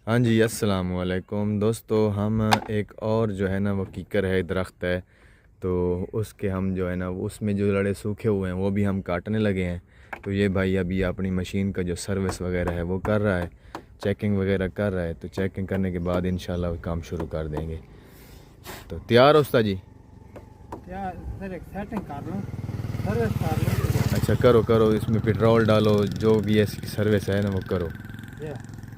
हाँ जी, अस्सलाम वालेकुम दोस्तों। हम एक और जो है ना वो कीकर है, दरख्त है, तो उसके हम जो है ना उसमें जो लड़े सूखे हुए हैं वो भी हम काटने लगे हैं। तो ये भाई अभी अपनी मशीन का जो सर्विस वगैरह है वो कर रहा है, चेकिंग वगैरह कर रहा है। तो चेकिंग करने के बाद इंशाल्लाह काम शुरू कर देंगे। तो तैयार हो उस्ताद जी? क्या सर, एक सेटिंग कर लूँ, सर्विस कर लूँ। अच्छा, करो करो, इसमें पेट्रोल डालो, जो भी ऐसी सर्विस है ना वो करो। ये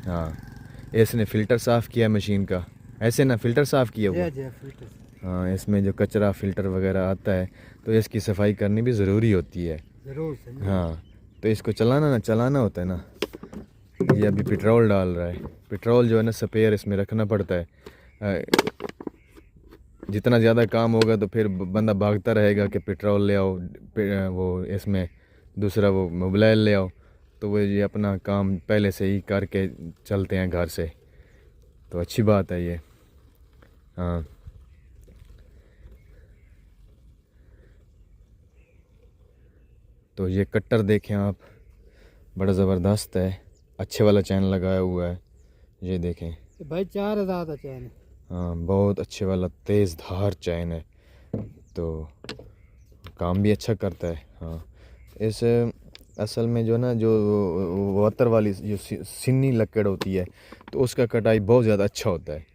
हाँ, इसने फ़िल्टर साफ़ किया मशीन का, ऐसे ना फ़िल्टर साफ़ किया हुआ। जे फिल्टर से हाँ, इसमें जो कचरा फ़िल्टर वगैरह आता है तो इसकी सफाई करनी भी ज़रूरी होती है। ज़रूर समझे। हाँ, तो इसको चलाना होता है ना। ये अभी पेट्रोल डाल रहा है। पेट्रोल जो है ना स्पेयर इसमें रखना पड़ता है। जितना ज़्यादा काम होगा तो फिर बंदा भागता रहेगा कि पेट्रोल ले आओ, वो इसमें दूसरा वो मोबाइल ले आओ। तो वो ये अपना काम पहले से ही करके चलते हैं घर से, तो अच्छी बात है ये। हाँ, तो ये कट्टर देखें आप, बड़ा ज़बरदस्त है, अच्छे वाला चैन लगाया हुआ है, ये देखें। भाई 4,000 का चैन है। हाँ, बहुत अच्छे वाला तेज़ धार चैन है, तो काम भी अच्छा करता है। हाँ, इस असल में जो ना जो वातर वाली जो सिन्नी लकड़ होती है तो उसका कटाई बहुत ज़्यादा अच्छा होता है।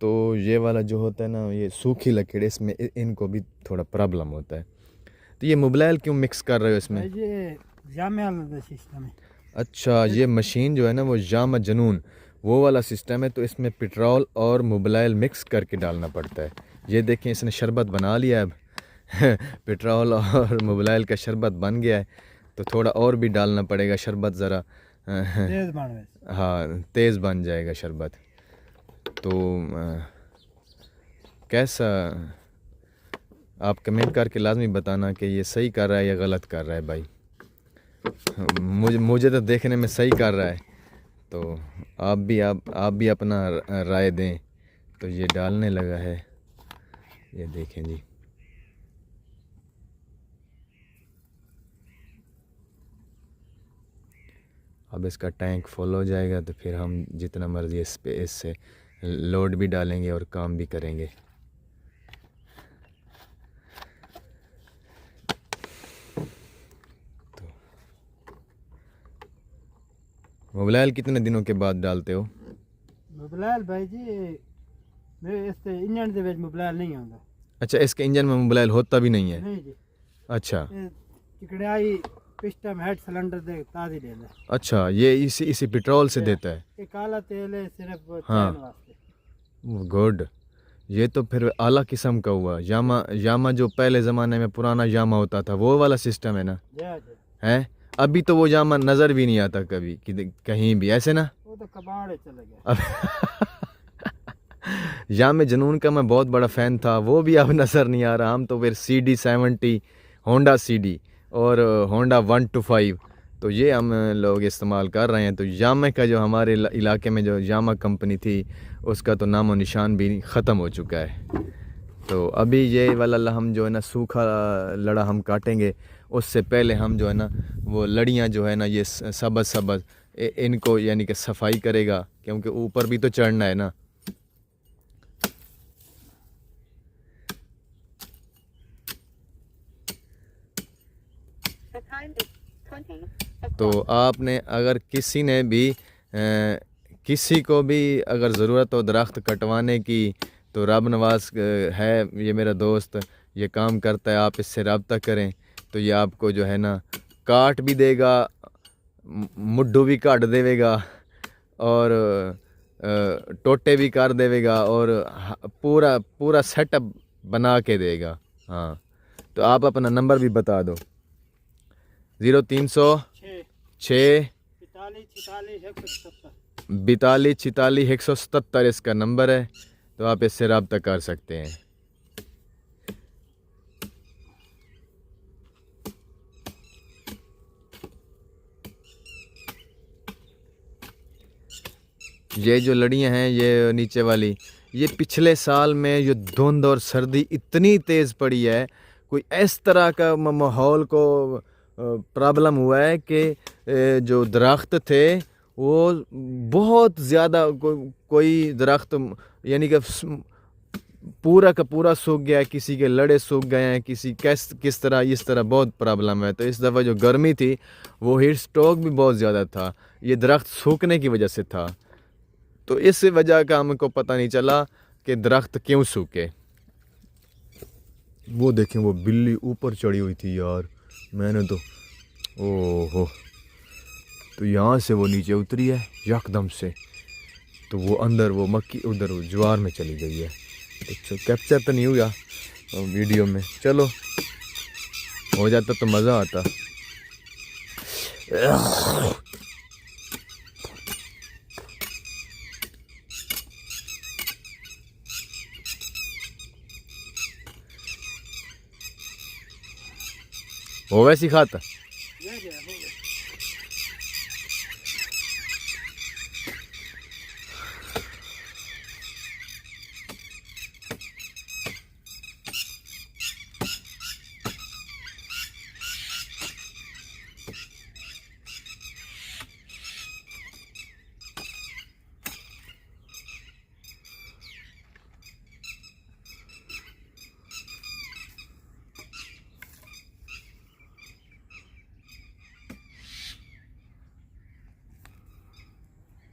तो ये वाला जो होता है ना, ये सूखी लकड़, इसमें इनको भी थोड़ा प्रॉब्लम होता है। तो ये मोबाइल क्यों मिक्स कर रहे हो इसमें? भाई ये जामे वाला सिस्टम है। अच्छा, ये मशीन जो है ना वो जाम जनून वो वाला सिस्टम है, तो इसमें पेट्रोल और मोबाइल मिक्स करके डालना पड़ता है। ये देखें, इसने शरबत बना लिया अब पेट्रोल और मोबाइल का शरबत बन गया है। तो थोड़ा और भी डालना पड़ेगा शरबत ज़रा तेज बन हाँ, तेज़ बन जाएगा शरबत। तो कैसा, आप कमेंट करके लाजमी बताना कि ये सही कर रहा है या गलत कर रहा है भाई। मुझे तो देखने में सही कर रहा है, तो आप भी अपना राय दें। तो ये डालने लगा है, ये देखें जी। अब इसका टैंक फुल हो जाएगा तो फिर हम जितना मर्ज़ी इस पे इससे लोड भी डालेंगे और काम भी करेंगे। तो मोबाइल कितने दिनों के बाद डालते हो? मोबाइल भाई जी, मेरे इससे इंजन ਦੇ ਵਿੱਚ मोबाइल नहीं आਉਂਦਾ। अच्छा, इसके इंजन में मोबाइल होता भी नहीं है? नहीं जी, अच्छा ये चिकड़ाई पिस्टन हेड सिलेंडर दे ताज़ी दे दे। अच्छा, ये इसी पेट्रोल से देता है? ये काला तेल है सिर्फ हाँ, चैन वास्ते। गुड। ये तो फिर आला किस्म का हुआ। यामा यामा जो पहले ज़माने में पुराना यामा होता था वो वाला सिस्टम है ना? जी है, अभी तो वो यामा नज़र भी नहीं आता कभी कहीं भी, ऐसे ना। वो तो कबाड़ चले गया। अब यामे जनून का मैं बहुत बड़ा फ़ैन था, वो भी अब नज़र नहीं आ रहा। हम तो फिर CD70, होंडा CD और होंडा 125, तो ये हम लोग इस्तेमाल कर रहे हैं। तो यामा का जो हमारे इलाके में जो यामा कंपनी थी उसका तो नामो निशान भी ख़त्म हो चुका है। तो अभी ये वाला हम जो है ना सूखा लड़ा हम काटेंगे, उससे पहले हम जो है ना वो लड़ियाँ जो है ना ये सबज सबज इनको यानी कि सफाई करेगा, क्योंकि ऊपर भी तो चढ़ना है ना। तो आपने अगर किसी को भी अगर ज़रूरत हो दरख्त कटवाने की, तो रब नवाज है ये मेरा दोस्त, ये काम करता है, आप इससे रब्ता करें तो ये आपको जो है ना काट भी देगा, मुड्ढू भी काट देवेगा और टोटे भी कर देवेगा और पूरा पूरा सेटअप बना के देगा। हाँ, तो आप अपना नंबर भी बता दो। 0300 6 42 46 177 इसका नंबर है, तो आप इससे रब्ता कर सकते हैं। ये जो लड़ियाँ हैं ये नीचे वाली, ये पिछले साल में ये धुंध और सर्दी इतनी तेज़ पड़ी है, कोई इस तरह का माहौल को प्रॉब्लम हुआ है कि जो दरख्त थे वो बहुत ज़्यादा कोई दरख्त यानी कि पूरा का पूरा सूख गया है, किसी के लड़े सूख गए हैं, किसी किस तरह इस तरह बहुत प्रॉब्लम है। तो इस दफ़ा जो गर्मी थी वो हीट स्ट्रोक भी बहुत ज़्यादा था, ये दरख्त सूखने की वजह से था। तो इस वजह का हमको पता नहीं चला कि दरख्त क्यों सूखे। वो देखें वो बिल्ली ऊपर चढ़ी हुई थी यार, मैंने तो ओहो, तो यहाँ से वो नीचे उतरी है यकदम से, तो वो अंदर वो मक्की उधर वो ज्वार में चली गई है। तो कैप्चर तो नहीं हुआ वीडियो में, चलो हो जाता तो मज़ा आता। वो वैसी खाता ये क्या हो गया?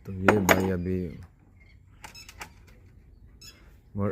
तो ये भाई अभी